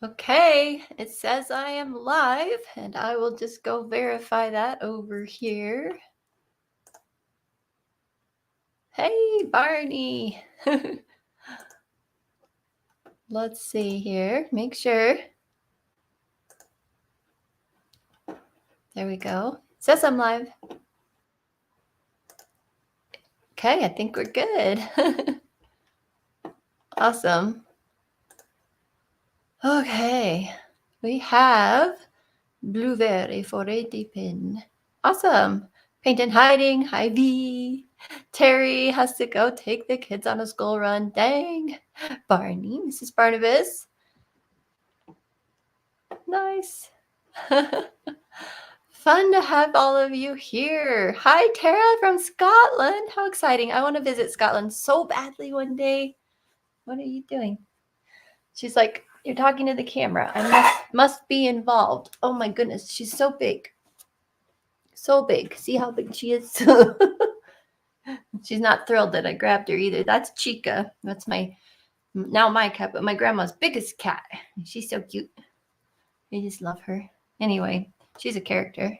Okay, it says I am live, and I will just go verify that over here. Hey, Barney. Let's see here. Make sure. There we go. It says I'm live. Okay, I think we're good. Awesome. Okay, we have Blueberry Forêt de Pin. Awesome. Paint and Hiding. Hi, V. Terry has to go take the kids on a school run. Dang. Barney, Mrs. Barnabas. Nice. Fun to have all of you here. Hi, Tara from Scotland. How exciting. I want to visit Scotland so badly one day. What are you doing? She's like, you're talking to the camera. I must be involved. Oh my goodness, she's so big. So big. See how big she is? She's not thrilled that I grabbed her either. That's Chica. That's my cat, but my grandma's biggest cat. She's so cute. I just love her. Anyway, she's a character.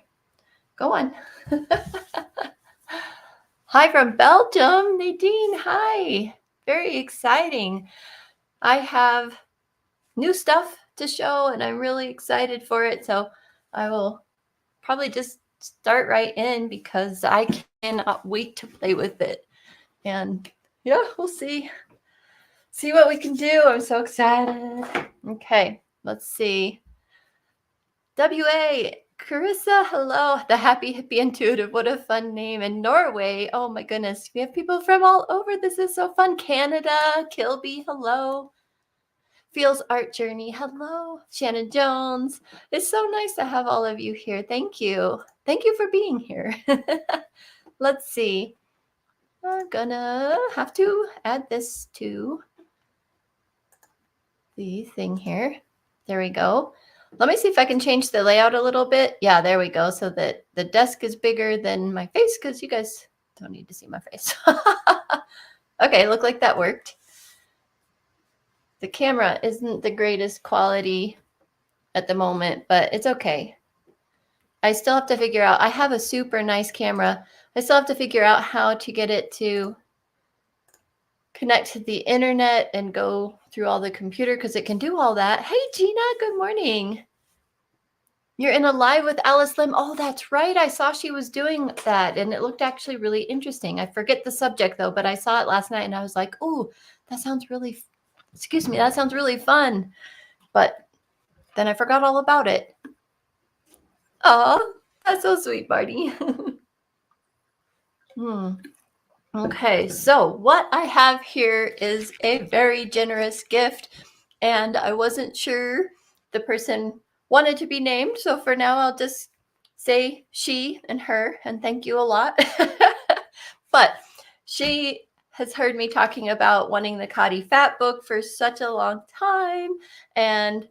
Go on. Hi from Belgium, Nadine. Hi. Very exciting. I have new stuff to show, and I'm really excited for it. So I will probably just start right in because I cannot wait to play with it. And yeah, we'll see what we can do. I'm so excited. Okay, let's see. WA, Carissa, hello. The Happy Hippie Intuitive, what a fun name. And Norway, oh my goodness, we have people from all over. This is so fun. Canada, Kilby, hello. Feels Art Journey, hello. Shannon Jones, it's so nice to have all of you here. Thank you. Thank you for being here. Let's see. I'm gonna have to add this to the thing here. There we go. Let me see if I can change the layout a little bit. Yeah, there we go. So that the desk is bigger than my face because you guys don't need to see my face. Okay, looked like that worked. The camera isn't the greatest quality at the moment, but it's okay. I still have to figure out, I have a super nice camera. I still have to figure out how to get it to connect to the internet and go through all the computer because it can do all that. Hey, Gina, good morning. You're in a live with Alice Lim. Oh, that's right. I saw she was doing that, and it looked actually really interesting. I forget the subject, though, but I saw it last night, and I was like, oh, that sounds really, that sounds really fun. But then I forgot all about it. Oh, that's so sweet, Barney. Okay, so what I have here is a very generous gift, and I wasn't sure the person wanted to be named, so for now I'll just say she and her, and thank you a lot. But she has heard me talking about wanting the Cotty Fat book for such a long time, and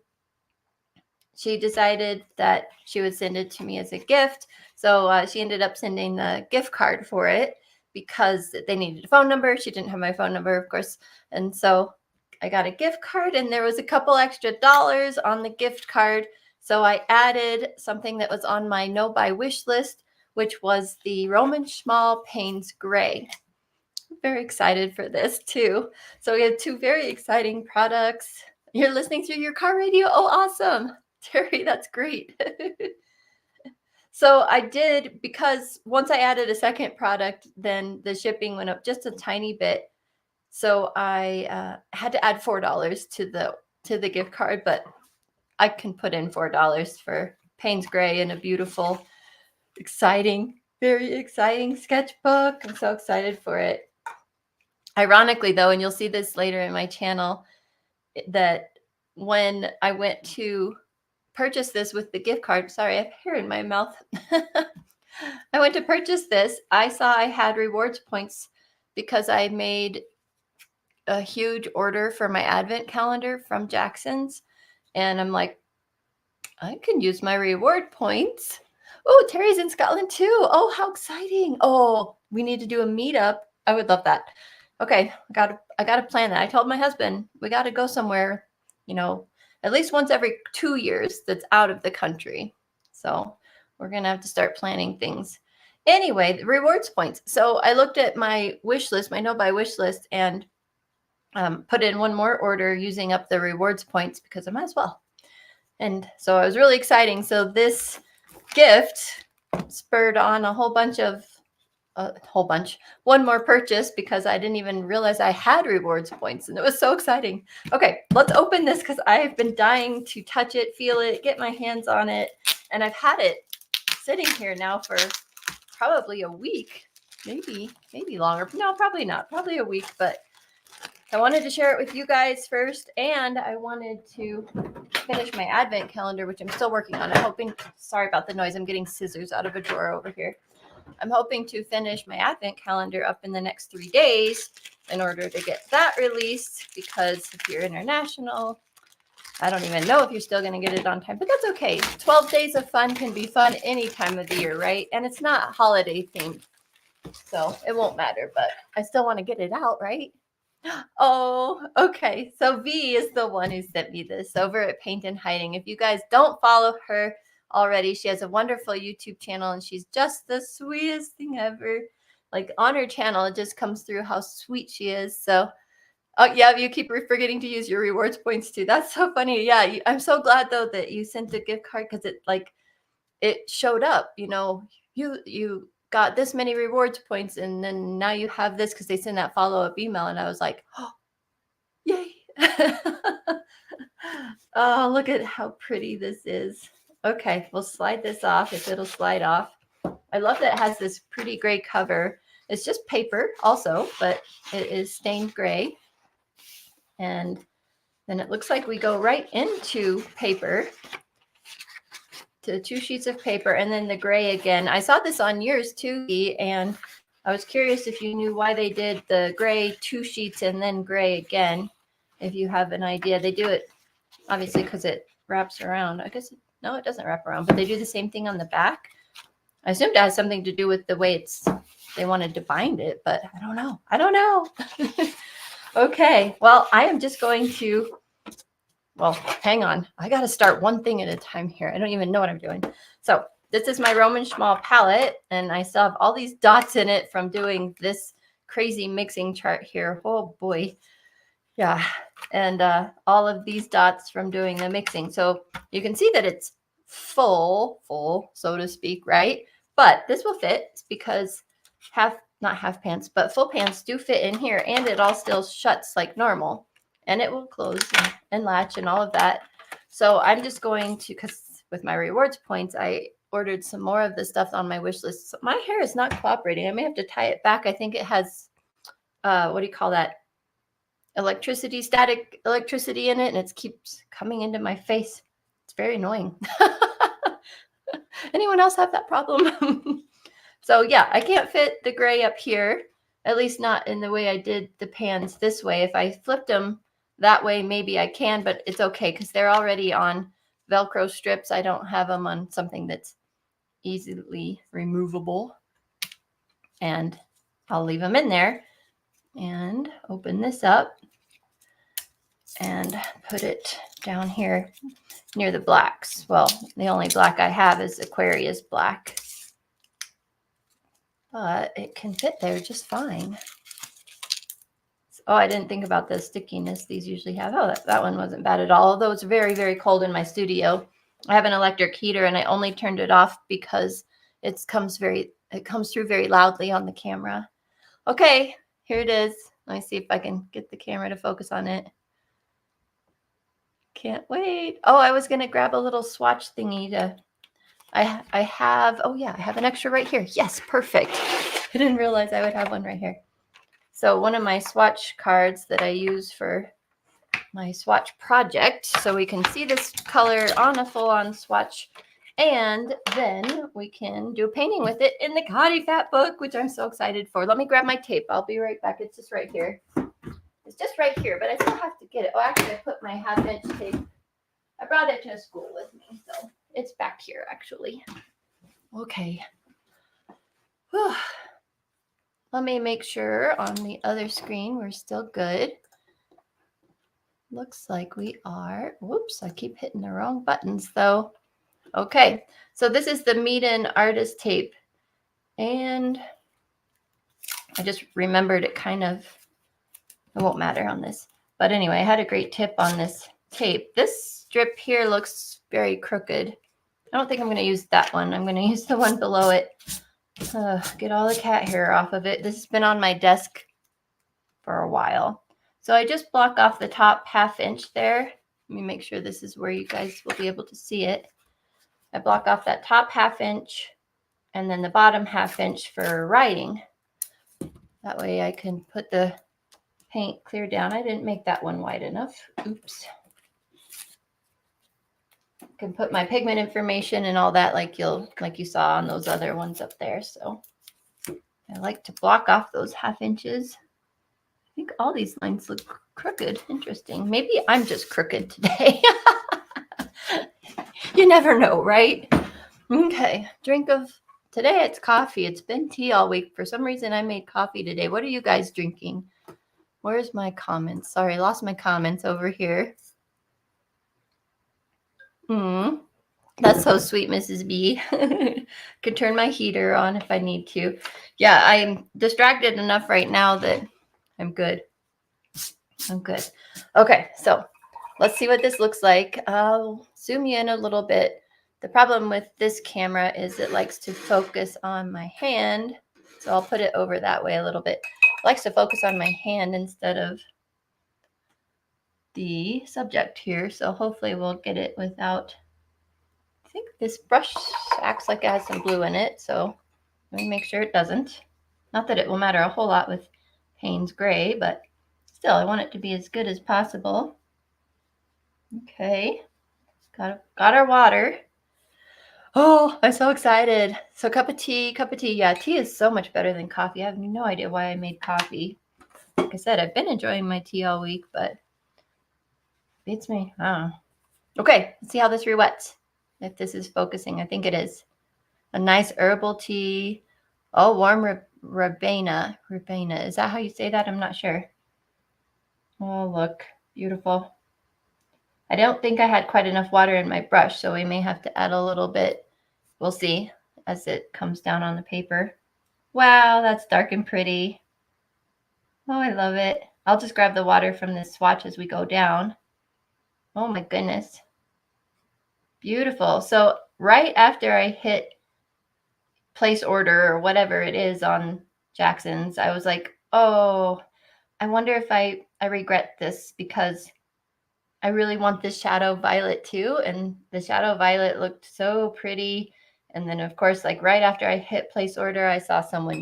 she decided that she would send it to me as a gift. So she ended up sending the gift card for it because they needed a phone number. She didn't have my phone number, of course. And so I got a gift card, and there was a couple extra dollars on the gift card. So I added something that was on my no-buy wish list, which was the Roman Schmal Payne's Gray. I'm very excited for this too. So we have two very exciting products. You're listening through your car radio? Oh, awesome. Terry, that's great. So I did, because once I added a second product, then the shipping went up just a tiny bit. So I had to add $4 to the gift card, but I can put in $4 for Payne's Gray and a beautiful, exciting, very exciting sketchbook. I'm so excited for it. Ironically, though, and you'll see this later in my channel, that when I went to purchase this with the gift card, sorry, I have hair in my mouth. I went to purchase this. I saw I had rewards points because I made a huge order for my advent calendar from Jackson's. And I'm like, I can use my reward points. Oh, Terry's in Scotland too. Oh, how exciting. Oh, we need to do a meetup. I would love that. Okay, I gotta plan that. I told my husband we gotta go somewhere, at least once every 2 years that's out of the country. So we're going to have to start planning things. Anyway, the rewards points. So I looked at my wish list, my no buy wish list, and put in one more order using up the rewards points because I might as well. And so it was really exciting. So this gift spurred on a whole bunch, one more purchase because I didn't even realize I had rewards points, and it was so exciting. Okay, let's open this because I've been dying to touch it, feel it, get my hands on it, and I've had it sitting here now for probably a week, maybe longer. No, probably not, probably a week, but I wanted to share it with you guys first, and I wanted to finish my advent calendar, which I'm still working on. I'm hoping, sorry about the noise, I'm getting scissors out of a drawer over here. I'm hoping to finish my advent calendar up in the next 3 days in order to get that released, because if you're international, I don't even know if you're still going to get it on time, but that's okay. 12 days of fun can be fun any time of the year, right? And it's not holiday themed, so it won't matter, but I still want to get it out, right? Oh, okay. So V is the one who sent me this over at Paint and Hiding. If you guys don't follow her already, she has a wonderful YouTube channel, and she's just the sweetest thing ever. Like on her channel, it just comes through how sweet she is. So, oh yeah, you keep forgetting to use your rewards points too. That's so funny. Yeah, I'm so glad though that you sent a gift card, because it showed up. You know, you got this many rewards points, and then now you have this because they send that follow-up email, and I was like, oh, yay. Oh, look at how pretty this is. Okay, we'll slide this off if it'll slide off. I love that it has this pretty gray cover. It's just paper also, but it is stained gray. And then it looks like we go right into paper, to 2 sheets of paper, and then the gray again. I saw this on yours too, and I was curious if you knew why they did the gray 2 sheets and then gray again. If you have an idea, they do it obviously because it wraps around. I guess, no, it doesn't wrap around, but they do the same thing on the back. I assumed it has something to do with the way they wanted to bind it, but I don't know. Okay, well, I am just going to, well, hang on. I got to start one thing at a time here. I don't even know what I'm doing. So this is my Roman Schmal palette, and I still have all these dots in it from doing this crazy mixing chart here. Oh boy. Yeah. And all of these dots from doing the mixing. So you can see that it's full, so to speak, right? But this will fit because not half pants, but full pants do fit in here, and it all still shuts like normal, and it will close and latch and all of that. So I'm just going to, because with my rewards points, I ordered some more of the stuff on my wish list. So my hair is not cooperating. I may have to tie it back. I think it has, what do you call that? Static electricity in it, and it keeps coming into my face. It's very annoying. Anyone else have that problem? So yeah, I can't fit the gray up here, at least not in the way I did the pans this way. If I flipped them that way, maybe I can, but it's okay because they're already on Velcro strips. I don't have them on something that's easily removable, and I'll leave them in there and open this up and put it down here near the blacks. Well, the only black I have is Aquarius black, but it can fit there just fine. Oh, I didn't think about the stickiness these usually have. Oh, that one wasn't bad at all, although it's very, very cold in my studio. I have an electric heater, and I only turned it off because it comes through very loudly on the camera. Okay, here it is. Let me see if I can get the camera to focus on it. Can't wait. Oh, I was going to grab a little swatch thingy to, I have an extra right here. Yes, perfect. I didn't realize I would have one right here. So one of my swatch cards that I use for my swatch project, so we can see this color on a full-on swatch, and then we can do a painting with it in the Cotty Fat book, which I'm so excited for. Let me grab my tape. I'll be right back. It's just right here. It's just right here, but I still have to get it. Oh, actually, I put my half-inch tape. I brought it to school with me, so it's back here, actually. Okay. Whew. Let me make sure on the other screen we're still good. looks like we are, whoops, I keep hitting the wrong buttons though. Okay, so this is the Meeden artist tape. And I just remembered it kind of, it won't matter on this. But anyway, I had a great tip on this tape. This strip here looks very crooked. I don't think I'm going to use that one. I'm going to use the one below it. Get all the cat hair off of it. This has been on my desk for a while. So I just block off the top 1/2 inch there. Let me make sure this is where you guys will be able to see it. I block off that top 1/2 inch and then the bottom 1/2 inch for writing. That way I can put the paint clear down. I didn't make that one wide enough. Oops. I can put my pigment information and all that like you saw on those other ones up there. So I like to block off those 1/2 inches. I think all these lines look crooked. Interesting. Maybe I'm just crooked today. You never know, right? Okay. Drink of today, it's coffee. It's been tea all week. For some reason, I made coffee today. What are you guys drinking? Where's my comments? Sorry, lost my comments over here. That's so sweet, Mrs. B. Could turn my heater on if I need to. Yeah, I'm distracted enough right now that I'm good. I'm good. Okay, so let's see what this looks like. I'll zoom you in a little bit. The problem with this camera is it likes to focus on my hand. So I'll put it over that way a little bit. It likes to focus on my hand instead of the subject here. So hopefully we'll get it without. I think this brush acts like it has some blue in it. So let me make sure it doesn't. Not that it will matter a whole lot with Payne's Gray, but still I want it to be as good as possible. Okay, got our water. Oh, I'm so excited. So cup of tea. Yeah, tea is so much better than coffee. I have no idea why I made coffee. Like I said, I've been enjoying my tea all week, but beats me. Okay, let's see how this re-wets. If this is focusing, I think it is. A nice herbal tea. Oh, warm Rabena. Rabena. Is that how you say that? I'm not sure. Oh, look. Beautiful. I don't think I had quite enough water in my brush, so we may have to add a little bit. We'll see as it comes down on the paper. Wow, that's dark and pretty. Oh, I love it. I'll just grab the water from this swatch as we go down. Oh my goodness. Beautiful. So right after I hit place order or whatever it is on Jackson's, I was like, oh, I wonder if I regret this because I really want this shadow violet too. And the shadow violet looked so pretty. And then of course, like right after I hit place order, I saw someone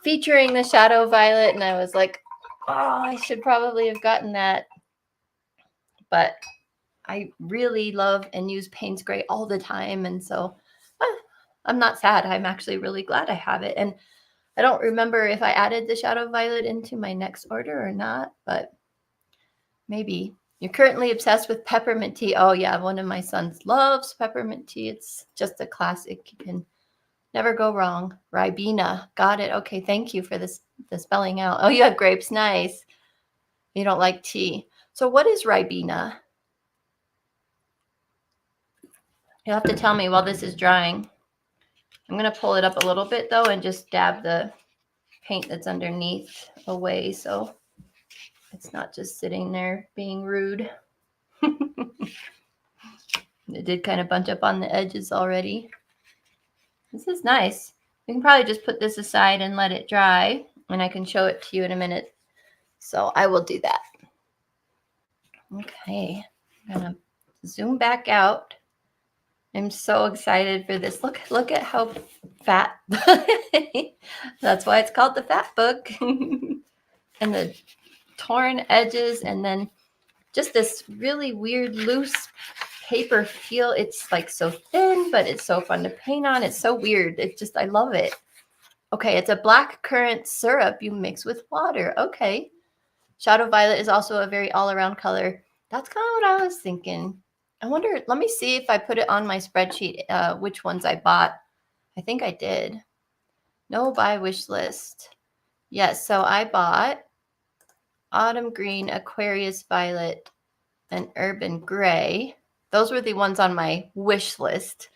featuring the shadow violet and I was like, oh, I should probably have gotten that. But I really love and use Payne's Gray all the time. And so I'm not sad. I'm actually really glad I have it. And I don't remember if I added the shadow violet into my next order or not, but maybe. You're currently obsessed with peppermint tea. Oh yeah, one of my sons loves peppermint tea. It's just a classic. You can never go wrong. Ribena. Got it. Okay, thank you for the spelling out. Oh, you have grapes. Nice. You don't like tea. So what is Ribena? You'll have to tell me while this is drying. I'm going to pull it up a little bit though and just dab the paint that's underneath away so it's not just sitting there being rude. It did kind of bunch up on the edges already. This is nice. We can probably just put this aside and let it dry and I can show it to you in a minute. So I will do that. Okay, I'm going to zoom back out. I'm so excited for this. Look at how fat. That's why it's called the fat book. And the torn edges and then just this really weird loose paper feel. It's like so thin, but it's so fun to paint on. It's so weird. I love it. Okay, it's a black currant syrup you mix with water. Okay. Shadow violet is also a very all-around color. That's kind of what I was thinking. I wonder, let me see if I put it on my spreadsheet, which ones I bought. I think I did. No buy wish list. Yes, so I bought autumn green, Aquarius violet, and urban gray. Those were the ones on my wish list.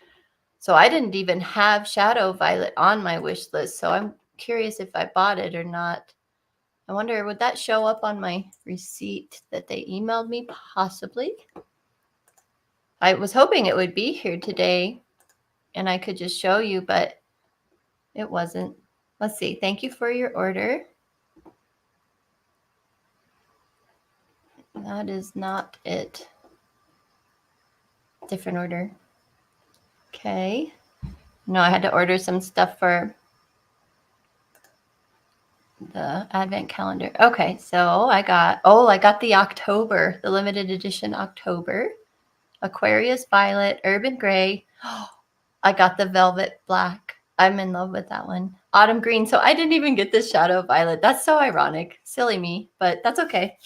So I didn't even have shadow violet on my wish list. So I'm curious if I bought it or not. I wonder, would that show up on my receipt that they emailed me? Possibly. I was hoping it would be here today and I could just show you, but it wasn't. Let's see. Thank you for your order. That is not it. Different order. Okay. No, I had to order some stuff for the advent calendar. Okay, so I got the October, the limited edition October. Aquarius violet, urban gray. I got the velvet black. I'm in love with that one. Autumn green. So I didn't even get the shadow violet. That's so ironic. Silly me, but that's okay.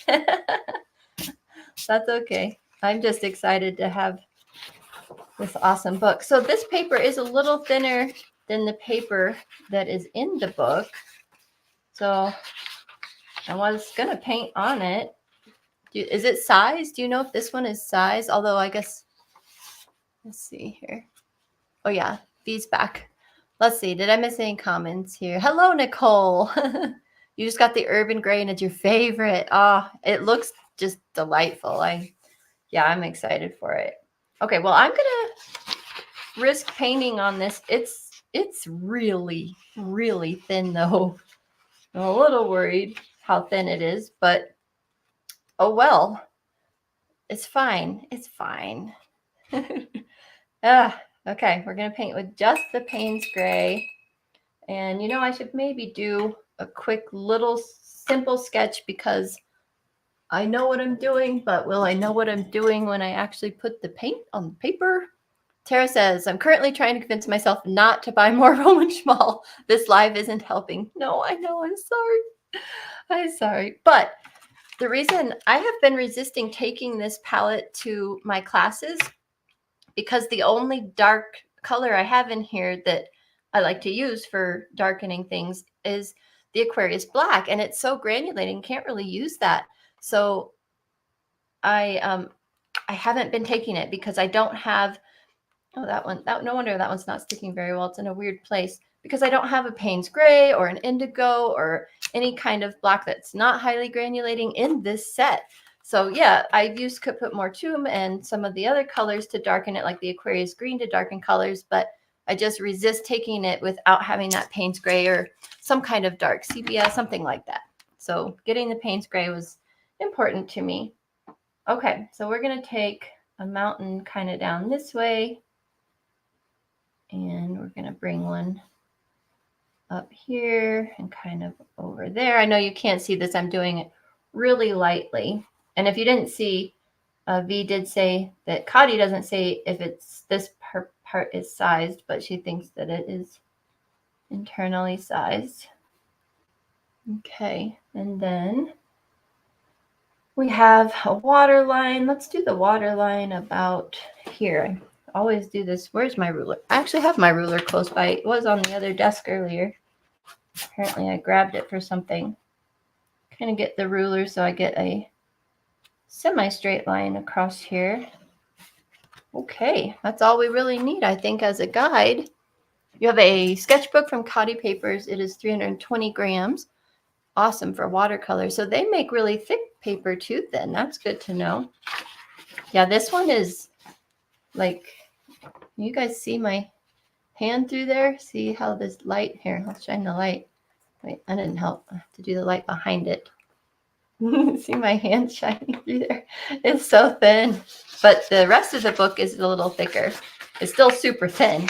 That's okay. I'm just excited to have this awesome book. So this paper is a little thinner than the paper that is in the book. So I was going to paint on it. Is it size? Do you know if this one is size? Although I guess, let's see here. Oh yeah, these back. Let's see. Did I miss any comments here? Hello, Nicole. You just got the urban gray and it's your favorite. Oh, it looks just delightful. I'm excited for it. Okay, well, I'm gonna risk painting on this. It's really, really thin though. I'm a little worried how thin it is, but oh well. It's fine. It's fine. Okay, we're gonna paint with just the Payne's gray. And you know, I should maybe do a quick little simple sketch because I know what I'm doing, but will I know what I'm doing when I actually put the paint on the paper? Tara says, I'm currently trying to convince myself not to buy more Roman Schmal. This live isn't helping. No, I know, I'm sorry. I'm sorry. But the reason I have been resisting taking this palette to my classes, because the only dark color I have in here that I like to use for darkening things is the Aquarius black, and it's so granulating, can't really use that. So I haven't been taking it because I don't have, no wonder that one's not sticking very well. It's in a weird place because I don't have a Payne's gray or an indigo or any kind of black that's not highly granulating in this set. So yeah, I've used Kaput Mortuum and some of the other colors to darken it, like the Aquarius green to darken colors, but I just resist taking it without having that Payne's gray or some kind of dark sepia, something like that. So getting the Payne's gray was important to me. Okay, so we're going to take a mountain kind of down this way, and we're going to bring one up here and kind of over there. I know you can't see this. I'm doing it really lightly. And if you didn't see, V did say that Kadi doesn't say if it's this part is sized, but she thinks that it is internally sized. Okay, and then we have a water line. Let's do the water line about here. I always do this. Where's my ruler? I actually have my ruler close by. It was on the other desk earlier. Apparently I grabbed it for something. Kind of get the ruler so I get a semi-straight line across here. Okay, that's all we really need, I think, as a guide. You have a sketchbook from Kadi Papers. It is 320 grams. Awesome for watercolor. So they make really thick paper too then. That's good to know. Yeah, this one is like, you guys see my hand through there? See how this light, here, I'll shine the light. Wait, that didn't help. I have to do the light behind it. See my hand shining through there? It's so thin. But the rest of the book is a little thicker. It's still super thin.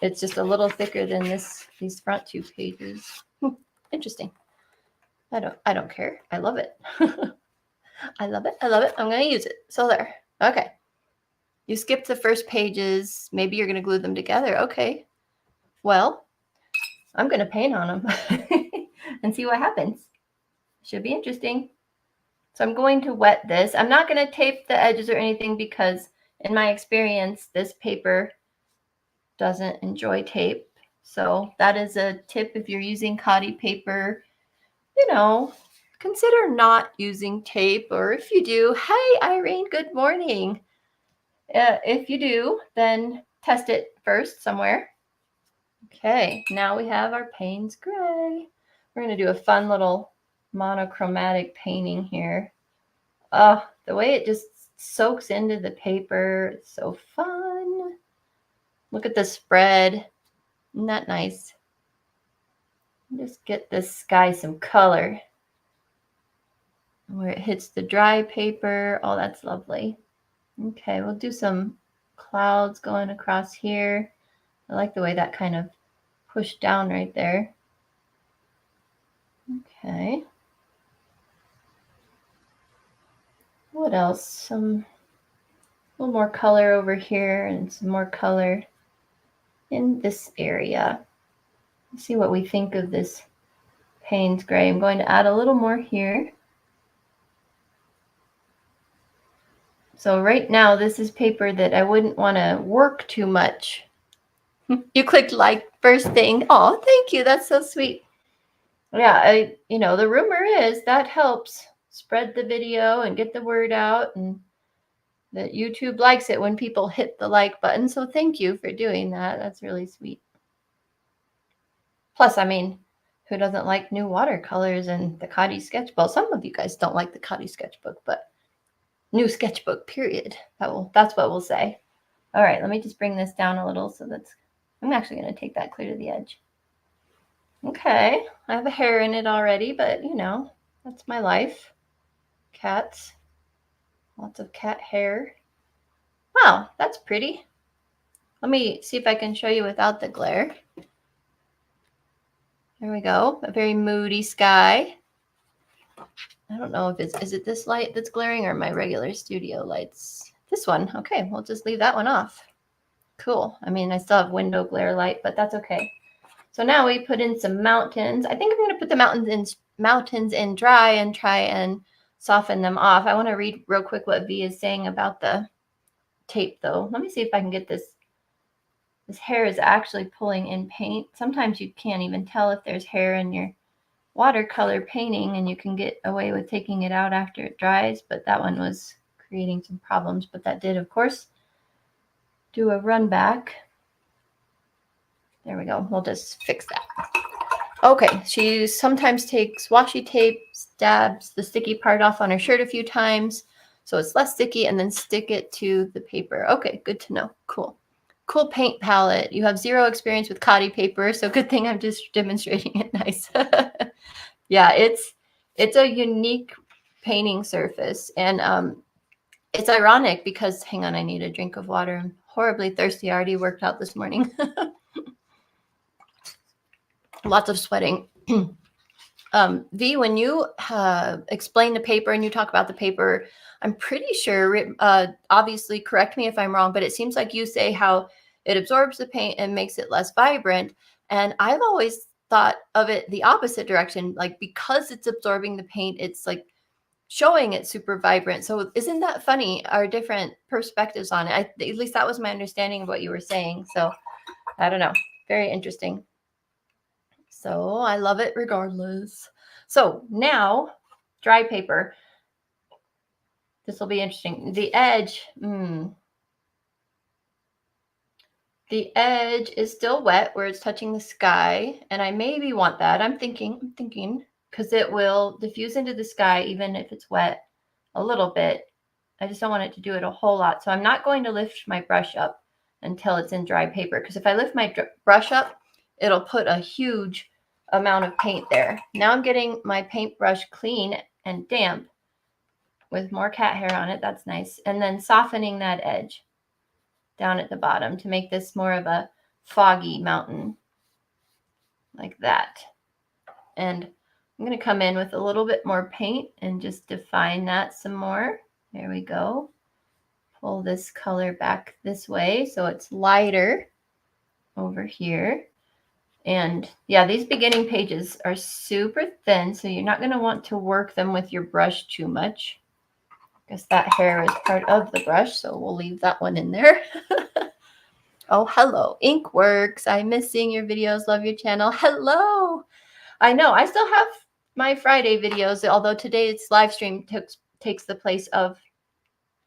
It's just a little thicker than these front two pages. Interesting. I don't care. I love it. I love it. I love it. I'm going to use it. So there. Okay. You skipped the first pages. Maybe you're going to glue them together. Okay. Well, I'm going to paint on them and see what happens. Should be interesting. So I'm going to wet this. I'm not going to tape the edges or anything because in my experience, this paper doesn't enjoy tape. So that is a tip if you're using Kadi paper. You know, consider not using tape. Or if you do, hey, Irene, good morning. If you do, then test it first somewhere. Okay, now we have our Payne's Gray. We're going to do a fun little monochromatic painting here. The way it just soaks into the paper, it's so fun. Look at the spread. Isn't that nice? Just get this sky some color. Where it hits the dry paper. Oh, that's lovely. Okay, we'll do some clouds going across here. I like the way that kind of pushed down right there. Okay. What else? Some a little more color over here and some more color in this area. Let's see what we think of this Payne's Gray. I'm going to add a little more here. So right now, this is paper that I wouldn't want to work too much. You clicked like first thing. Oh, thank you. That's so sweet. Yeah, the rumor is that helps spread the video and get the word out, and that YouTube likes it when people hit the like button. So thank you for doing that. That's really sweet. Plus, I mean, who doesn't like new watercolors and the Cotty sketchbook? Some of you guys don't like the Cotty sketchbook, but new sketchbook, period. That's what we'll say. All right, let me just bring this down a little I'm actually going to take that clear to the edge. Okay, I have a hair in it already, but that's my life. Cats. Lots of cat hair. Wow, that's pretty. Let me see if I can show you without the glare. There we go. A very moody sky. I don't know if is it this light that's glaring or my regular studio lights? This one. Okay, we'll just leave that one off. Cool. I mean, I still have window glare light, but that's okay. So now we put in some mountains. I think I'm going to put the mountains in dry and try and soften them off. I want to read real quick what V is saying about the tape, though. Let me see if I can get this. This hair is actually pulling in paint. Sometimes you can't even tell if there's hair in your watercolor painting, and you can get away with taking it out after it dries, but that one was creating some problems. But that did, of course, do a run back. There we go. We'll just fix that. Okay, she sometimes takes washi tape, stabs the sticky part off on her shirt a few times so it's less sticky, and then stick it to the paper. Okay, good to know. Cool. Cool paint palette. You have zero experience with Cotty paper, so good thing I'm just demonstrating it nice. Yeah, it's a unique painting surface, and it's ironic because, hang on, I need a drink of water. I'm horribly thirsty. I already worked out this morning. Lots of sweating. V, when you explain the paper and you talk about the paper, I'm pretty sure, obviously correct me if I'm wrong, but it seems like you say how it absorbs the paint and makes it less vibrant. And I've always thought of it the opposite direction, like because it's absorbing the paint, it's like showing it super vibrant. So isn't that funny, our different perspectives on it? At least that was my understanding of what you were saying. So I don't know. Very interesting. So I love it regardless. So now, dry paper. This will be interesting. The edge, the edge is still wet where it's touching the sky, and I maybe want that. I'm thinking, because it will diffuse into the sky even if it's wet a little bit. I just don't want it to do it a whole lot. So I'm not going to lift my brush up until it's in dry paper, because if I lift my brush up, it'll put a huge amount of paint there. Now I'm getting my paintbrush clean and damp with more cat hair on it. That's nice. And then softening that edge down at the bottom to make this more of a foggy mountain like that. And I'm going to come in with a little bit more paint and just define that some more. There we go. Pull this color back this way so it's lighter over here. And yeah, these beginning pages are super thin, so you're not going to want to work them with your brush too much. I guess that hair is part of the brush, so we'll leave that one in there. Oh, hello, Inkworks. I miss seeing your videos. Love your channel. Hello. I know. I still have my Friday videos, although today's live stream takes the place of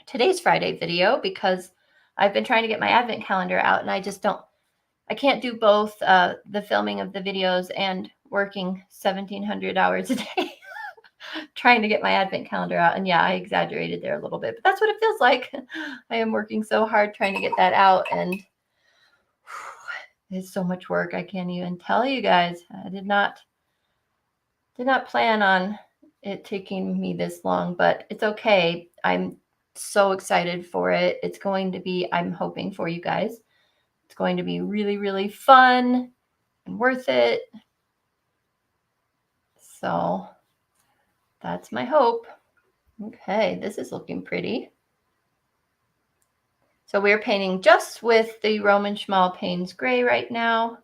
today's Friday video because I've been trying to get my advent calendar out and I can't do both the filming of the videos and working 1,700 hours a day trying to get my advent calendar out. And yeah, I exaggerated there a little bit, but that's what it feels like. I am working so hard trying to get that out, and it's so much work. I can't even tell you guys. I did not plan on it taking me this long, but it's okay. I'm so excited for it. It's going to be, I'm hoping for you guys, it's going to be really, really fun and worth it. So that's my hope. Okay, this is looking pretty. So we're painting just with the Roman Schmal Payne's Gray right now.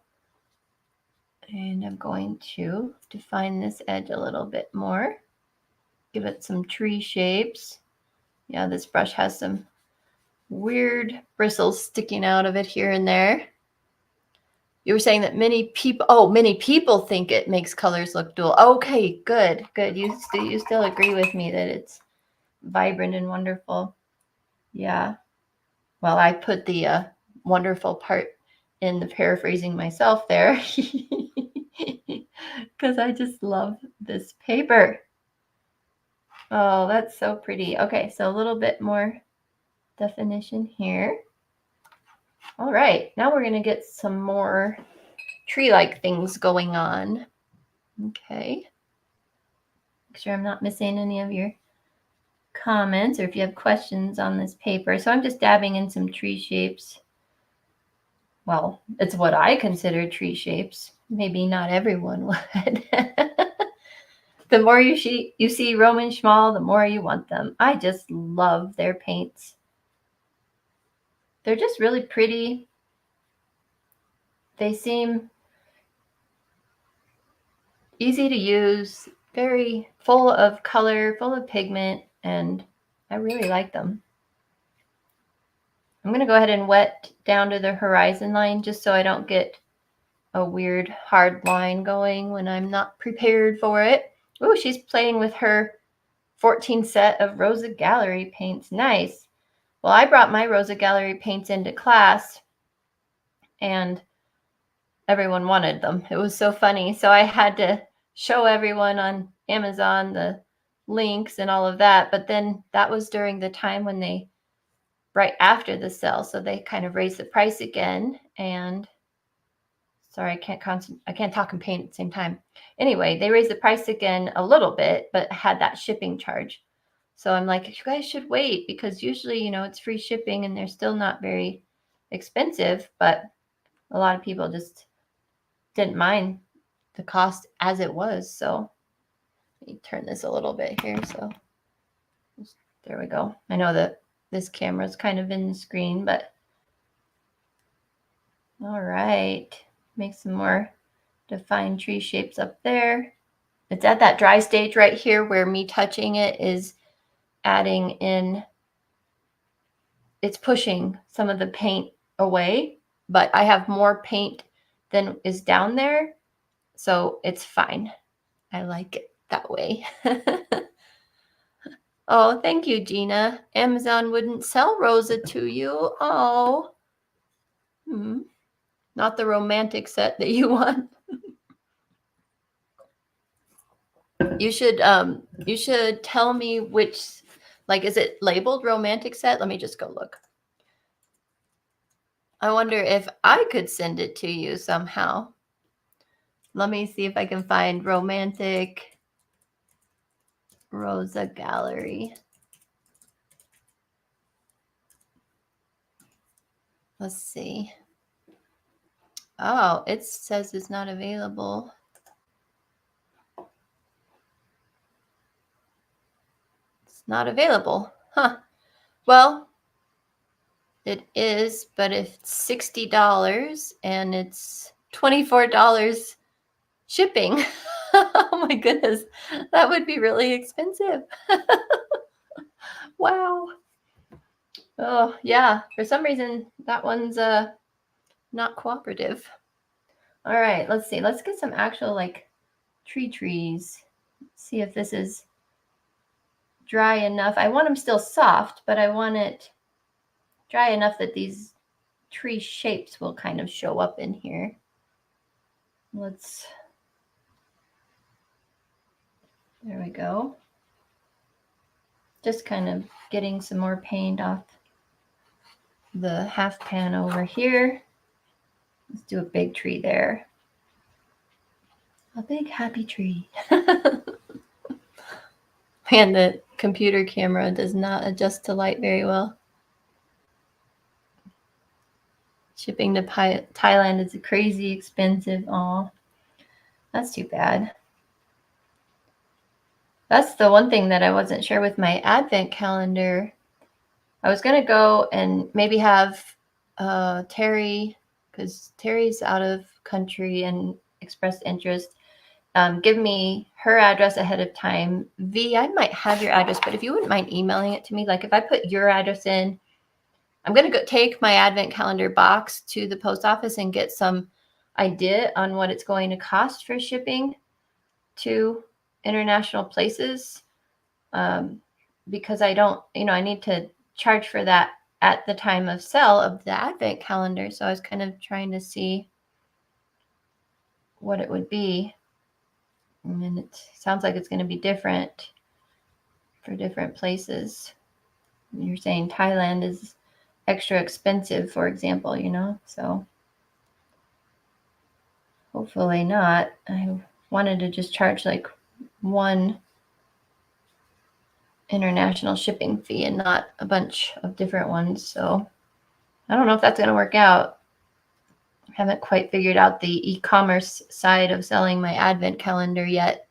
And I'm going to define this edge a little bit more. Give it some tree shapes. Yeah, this brush has some weird bristles sticking out of it here and there. You were saying that many people think it makes colors look dull. Okay, good. You still agree with me that it's vibrant and wonderful. Yeah. Well, I put the wonderful part in the paraphrasing myself there because I just love this paper. Oh, that's so pretty. Okay, so a little bit more definition here. All right, now we're going to get some more tree-like things going on. Okay. Make sure I'm not missing any of your comments or if you have questions on this paper. So I'm just dabbing in some tree shapes. Well, it's what I consider tree shapes. Maybe not everyone would. The more you see Roman Schmal, the more you want them. I just love their paints. They're just really pretty. They seem easy to use, very full of color, full of pigment, and I really like them. I'm going to go ahead and wet down to the horizon line just so I don't get a weird hard line going when I'm not prepared for it. Oh, she's playing with her 14 set of Rosa Gallery paints. Nice. Well, I brought my Rosa Gallery paints into class and everyone wanted them. It was so funny. So I had to show everyone on Amazon the links and all of that. But then that was during the time when right after the sale. So they kind of raised the price again. And sorry, I can't talk and paint at the same time. Anyway, they raised the price again a little bit, but had that shipping charge. So I'm like, you guys should wait because usually, it's free shipping and they're still not very expensive, but a lot of people just didn't mind the cost as it was. So let me turn this a little bit here. So there we go. I know that this camera is kind of in the screen, but all right. Make some more defined tree shapes up there. It's at that dry stage right here where me touching it is adding in, it's pushing some of the paint away, but I have more paint than is down there. So it's fine. I like it that way. Oh, thank you, Gina. Amazon wouldn't sell Rosa to you. Oh, not the romantic set that you want. You should tell me which, is it labeled romantic set? Let me just go look. I wonder if I could send it to you somehow. Let me see if I can find romantic Rosa Gallery. Let's see. Oh, it says it's not available. It's not available. Huh. Well, it is, but it's $60 and it's $24 shipping. Oh my goodness. That would be really expensive. Wow. Oh, yeah. For some reason, that one's not cooperative. All right, let's see. Let's get some actual trees. See if this is dry enough. I want them still soft, but I want it dry enough that these tree shapes will kind of show up in here. There we go. Just kind of getting some more paint off the half pan over here. Let's do a big tree there. A big happy tree. And the computer camera does not adjust to light very well. Shipping to Thailand is crazy expensive. Oh, that's too bad. That's the one thing that I wasn't sure with my advent calendar. I was going to go and maybe have Terry, because Terry's out of country and expressed interest, give me her address ahead of time. V, I might have your address, but if you wouldn't mind emailing it to me, like if I put your address in, I'm going to go take my advent calendar box to the post office and get some idea on what it's going to cost for shipping to international places. Because I don't, I need to charge for that at the time of sale of the advent calendar. So I was kind of trying to see what it would be. And it sounds like it's going to be different for different places. You're saying Thailand is extra expensive, for example, so hopefully not. I wanted to just charge like one international shipping fee and not a bunch of different ones. So I don't know if that's going to work out. I haven't quite figured out the e-commerce side of selling my advent calendar yet.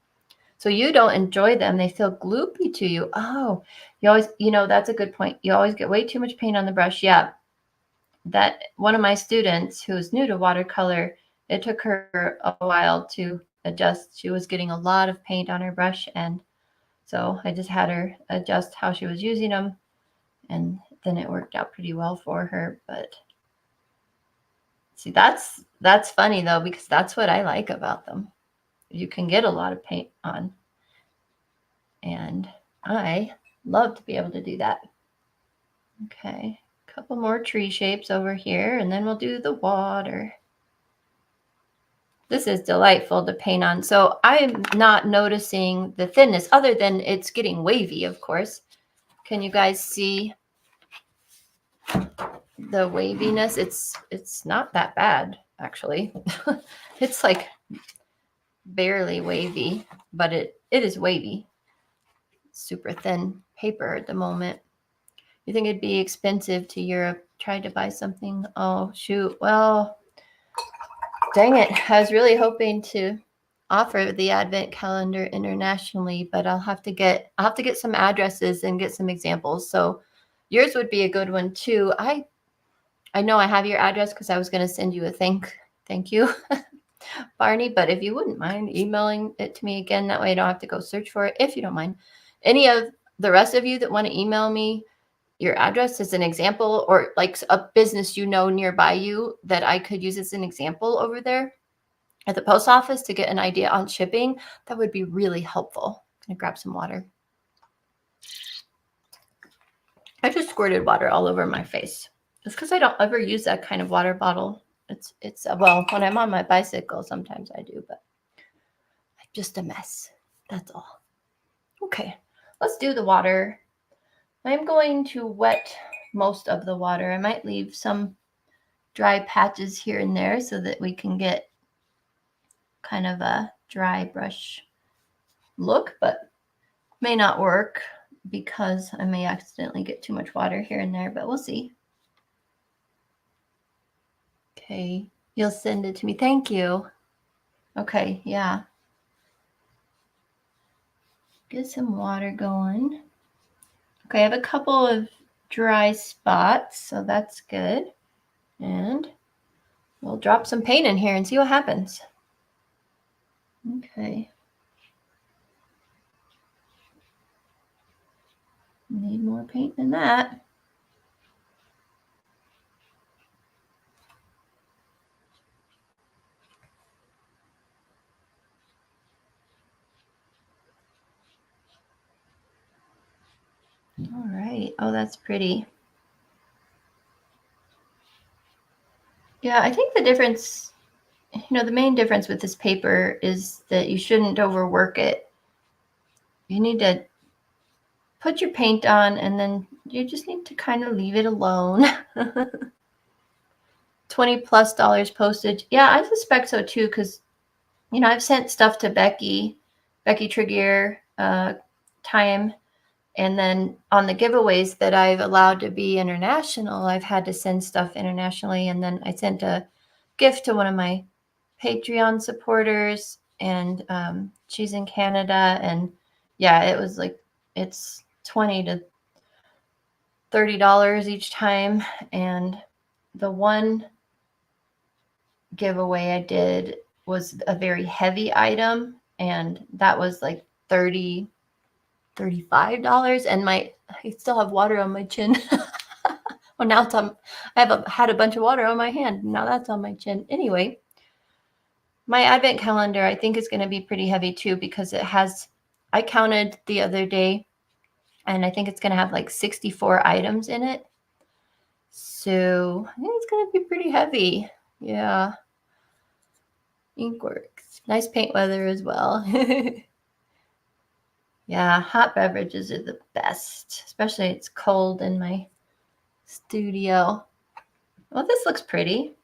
So you don't enjoy them. They feel gloopy to you. Oh, you always, that's a good point. You always get way too much paint on the brush. Yeah. That one of my students who is new to watercolor, it took her a while to adjust. She was getting a lot of paint on her brush. And so I just had her adjust how she was using them. And then it worked out pretty well for her. But see, that's funny though, because that's what I like about them. You can get a lot of paint on. And I love to be able to do that. Okay, a couple more tree shapes over here, and then we'll do the water. This is delightful to paint on. So I'm not noticing the thinness other than it's getting wavy, of course. Can you guys see the waviness? It's not that bad, actually. It's like barely wavy, but it is wavy. Super thin paper at the moment. You think it'd be expensive to Europe? Try to buy something. Oh, shoot. Well, dang it. I was really hoping to offer the advent calendar internationally, but I'll have to get some addresses and get some examples. So yours would be a good one too. I know I have your address because I was going to send you a thank you, Barney. But if you wouldn't mind emailing it to me again, that way I don't have to go search for it. If you don't mind, any of the rest of you that want to email me your address as an example, or like a business nearby you that I could use as an example over there at the post office to get an idea on shipping, that would be really helpful. I'm gonna grab some water. I just squirted water all over my face. It's because I don't ever use that kind of water bottle. It's well, when I'm on my bicycle, sometimes I do, but I'm just a mess. That's all. Okay, let's do the water. I'm going to wet most of the water. I might leave some dry patches here and there so that we can get kind of a dry brush look, but may not work because I may accidentally get too much water here and there, but we'll see. Okay, you'll send it to me. Thank you. Okay, yeah. Get some water going. Okay, I have a couple of dry spots, so that's good. And we'll drop some paint in here and see what happens. Okay. Need more paint than that. right. Oh, that's pretty. Yeah, I think the difference, the main difference with this paper is that you shouldn't overwork it. You need to put your paint on and then you just need to kind of leave it alone. $20+ postage. Yeah, I suspect so too, because I've sent stuff to Becky Tregear, time, and then on the giveaways that I've allowed to be international, I've had to send stuff internationally, and then I sent a gift to one of my Patreon supporters, and she's in Canada, and yeah, it was like it's $20 to $30 each time, and the one giveaway I did was a very heavy item, and that was like $35, and I still have water on my chin. Well, now had a bunch of water on my hand. Now that's on my chin. Anyway, my advent calendar I think is going to be pretty heavy too, because I counted the other day, and I think it's going to have like 64 items in it. So I think it's going to be pretty heavy. Yeah. Inkworks. Nice paint weather as well. Yeah, hot beverages are the best, especially it's cold in my studio. Well, this looks pretty.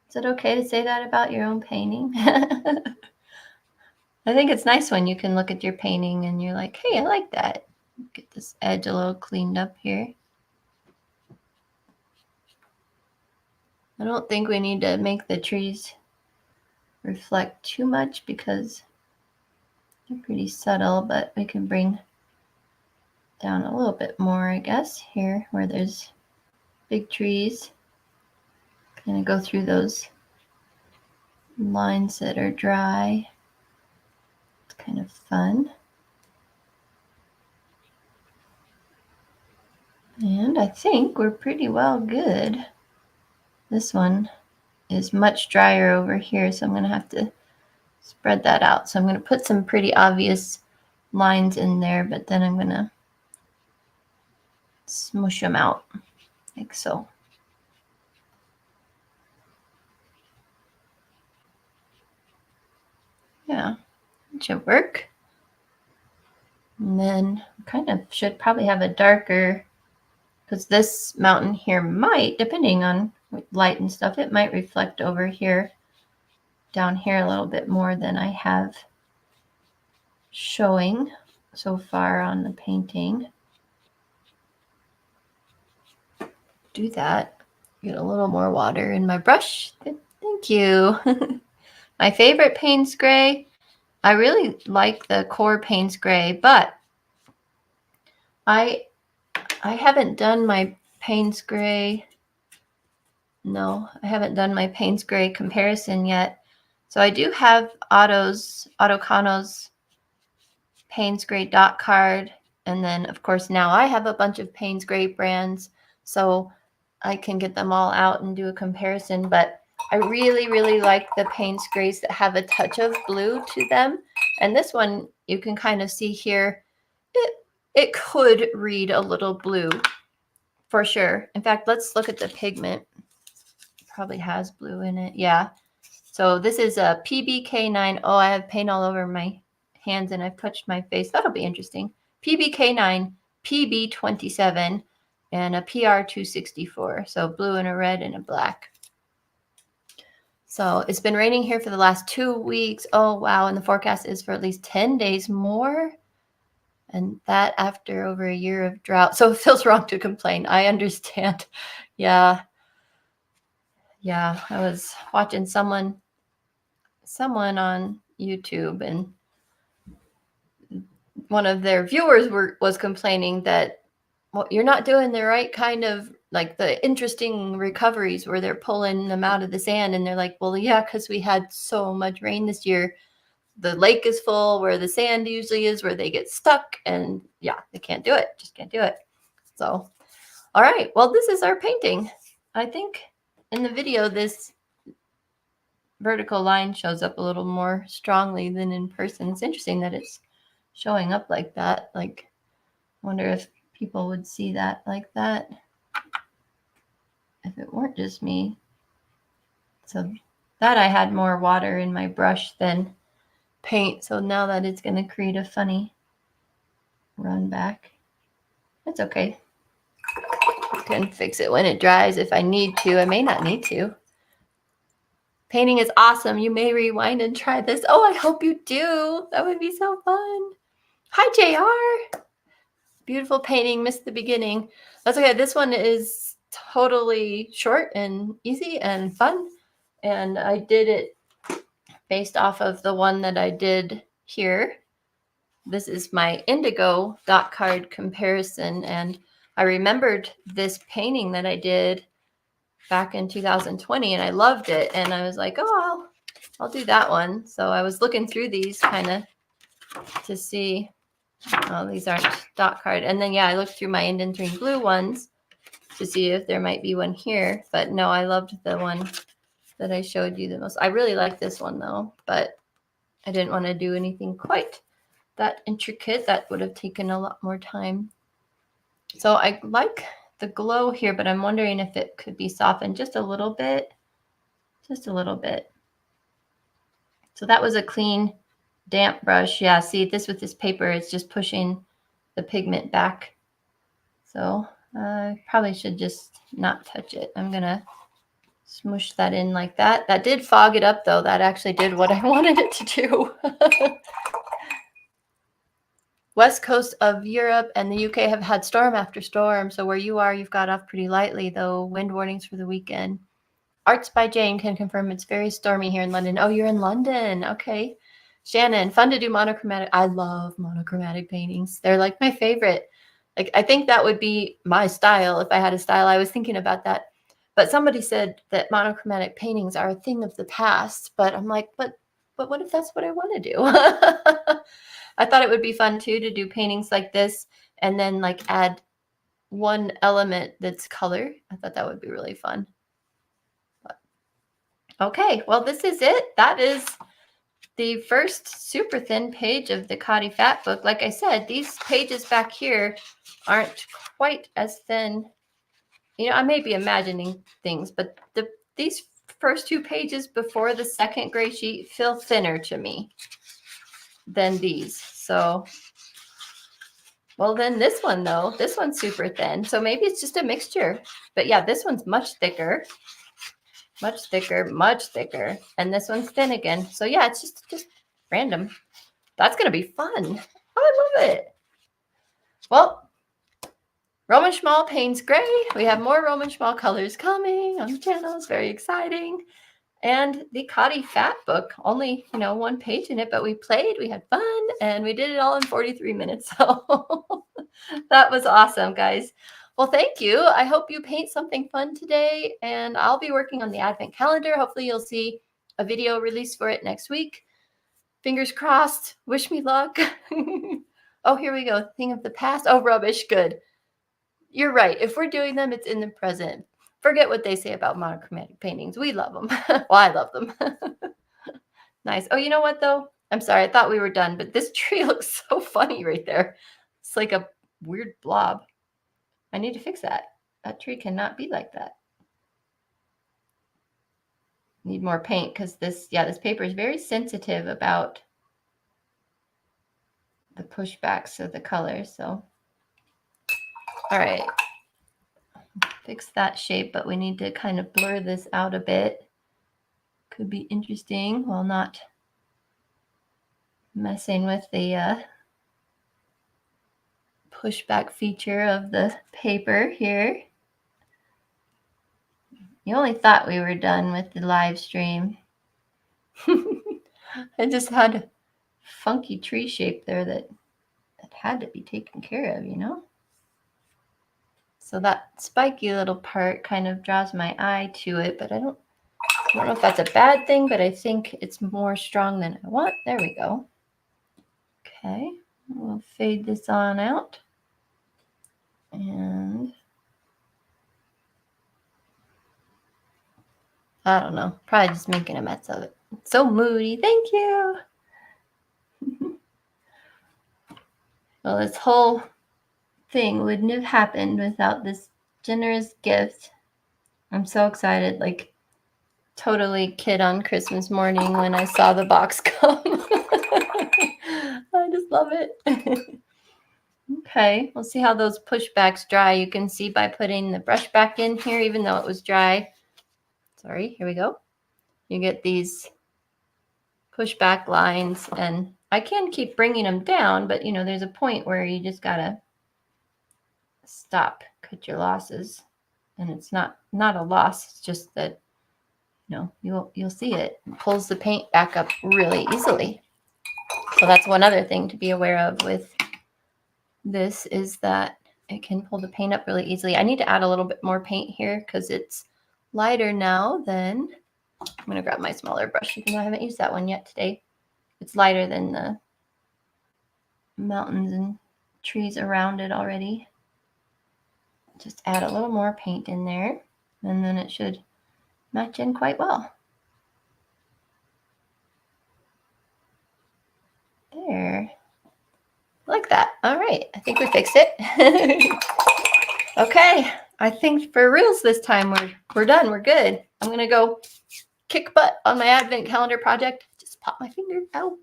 Is it okay to say that about your own painting? I think it's nice when you can look at your painting and you're like, hey, I like that. Get this edge a little cleaned up here. I don't think we need to make the trees reflect too much because they're pretty subtle, but we can bring down a little bit more, I guess, here where there's big trees. Kind of go through those lines that are dry. It's kind of fun. And I think we're pretty well good. This one is much drier over here, so I'm going to have to spread that out. So I'm going to put some pretty obvious lines in there, but then I'm going to smush them out like so. Yeah, that should work. And then kind of should probably have a darker, because this mountain here might, depending on light and stuff, it might reflect over here, down here a little bit more than I have showing so far on the painting. Do that. Get a little more water in my brush. Thank you. My favorite Payne's Gray. I really like the core Payne's Gray, but I haven't done my Payne's Gray. No, I haven't done my Payne's Gray comparison yet. So I do have Autocano's Payne's Gray dot card. And then, of course, now I have a bunch of Payne's Gray brands. So I can get them all out and do a comparison. But I really, really like the Payne's Grays that have a touch of blue to them. And this one, you can kind of see here, it could read a little blue for sure. In fact, let's look at the pigment. Probably has blue in it. Yeah. So this is a PBK9. Oh, I have paint all over my hands and I've touched my face. That'll be interesting. PBK9, PB27, and a PR264. So blue and a red and a black. So it's been raining here for the last 2 weeks. Oh, wow. And the forecast is for at least 10 days more. And that after over a year of drought. So it feels wrong to complain. I understand. Yeah. Yeah. I was watching someone on YouTube, and one of their viewers was complaining that, well, you're not doing the right kind of, like, the interesting recoveries where they're pulling them out of the sand. And they're like, well, yeah, because we had so much rain this year. The lake is full where the sand usually is, where they get stuck. And yeah, they can't do it. Just can't do it. So, all right. Well, this is our painting. I think in the video, this vertical line shows up a little more strongly than in person. It's interesting that it's showing up like that. Like, I wonder if people would see that like that if it weren't just me. So that I had more water in my brush than paint. So now that it's going to create a funny run back. It's okay. I can fix it when it dries if I need to. I may not need to. Painting is awesome. You may rewind and try this. Oh, I hope you do. That would be so fun. Hi, JR. Beautiful painting. Missed the beginning. That's okay. This one is totally short and easy and fun. And I did it based off of the one that I did here. This is my indigo dot card comparison. And I remembered this painting that I did back in 2020 and I loved it. And I was like, oh, I'll do that one. So I was looking through these kind of to see, oh, these aren't dot card. And then, yeah, I looked through my indenting glue ones to see if there might be one here. But no, I loved the one that I showed you the most. I really like this one though, but I didn't want to do anything quite that intricate. That would have taken a lot more time. So I like the glow here, but I'm wondering if it could be softened just a little bit. Just a little bit. So that was a clean, damp brush. Yeah, see this with this paper, it's just pushing the pigment back. So I probably should just not touch it. I'm going to smoosh that in like that. That did fog it up though. That actually did what I wanted it to do. West coast of Europe and the UK have had storm after storm. So where you are, you've got off pretty lightly, though. Wind warnings for the weekend. Arts by Jane can confirm it's very stormy here in London. Oh, you're in London. Okay. Shannon, fun to do monochromatic. I love monochromatic paintings. They're like my favorite. Like I think that would be my style if I had a style. I was thinking about that. But somebody said that monochromatic paintings are a thing of the past. But I'm like, but what if that's what I want to do? I thought it would be fun too to do paintings like this and then like add one element that's color. I thought that would be really fun. But, okay, well, this is it. That is the first super thin page of the Cotty Fat book. Like I said, these pages back here aren't quite as thin. You know, I may be imagining things, but these first two pages before the second gray sheet feel thinner to me than these. So, well, then this one though, this one's super thin. So maybe it's just a mixture. But yeah, this one's much thicker, much thicker, much thicker. And this one's thin again. So yeah, it's just random. That's going to be fun. Oh, I love it. Well, Roman Schmal paints gray. We have more Roman Schmal colors coming on the channel. It's very exciting. And the Cotty Fat book, only, you know, one page in it, but we played, we had fun, and we did it all in 43 minutes. So that was awesome, guys. Well, thank you. I hope you paint something fun today, and I'll be working on the Advent calendar. Hopefully you'll see a video release for it next week. Fingers crossed. Wish me luck. Oh, here we go. Thing of the past. Oh, rubbish. Good. You're right. If we're doing them, it's in the present. Forget what they say about monochromatic paintings. We love them. Well, I love them. Nice. Oh, you know what, though? I'm sorry. I thought we were done, but this tree looks so funny right there. It's like a weird blob. I need to fix that. That tree cannot be like that. Need more paint because this paper is very sensitive about the pushbacks of the colors. So, all right. Fix that shape, but we need to kind of blur this out a bit. Could be interesting while not messing with the pushback feature of the paper here. You only thought we were done with the live stream. I just had a funky tree shape there that had to be taken care of, you know? So that spiky little part kind of draws my eye to it, but I don't know if that's a bad thing, but I think it's more strong than I want. There we go. Okay, we'll fade this on out. And I don't know, probably just making a mess of it. It's so moody. Thank you. Well, this whole thing wouldn't have happened without this generous gift. I'm so excited, like totally kid on Christmas morning when I saw the box come. I just love it. Okay, we'll see how those pushbacks dry. You can see by putting the brush back in here, even though it was dry. Sorry, here we go. You get these pushback lines, and I can keep bringing them down, but you know, there's a point where you just gotta stop, cut your losses. And it's not a loss, it's just that, you know, you'll see it pulls the paint back up really easily. So that's one other thing to be aware of with this, is that it can pull the paint up really easily. I need to add a little bit more paint here because it's lighter now than, I'm going to grab my smaller brush even though I haven't used that one yet today. It's lighter than the mountains and trees around it already. Just add a little more paint in there and then it should match in quite well. There. Like that. All right. I think we fixed it. Okay. I think for reals this time we're done. We're good. I'm going to go kick butt on my advent calendar project. Just pop my finger out.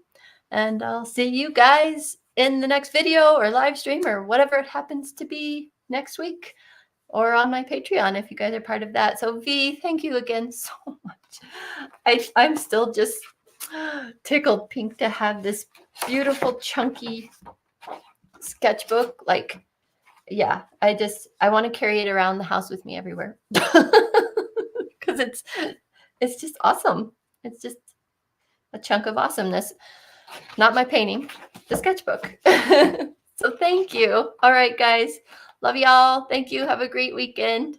And I'll see you guys in the next video or live stream or whatever it happens to be next week, or on my Patreon if you guys are part of that. So V, thank you again so much. I'm still just tickled pink to have this beautiful chunky sketchbook. Like, yeah, I want to carry it around the house with me everywhere because it's just awesome. It's just a chunk of awesomeness. Not my painting, the sketchbook. So thank you. All right, guys. Love y'all. Thank you. Have a great weekend.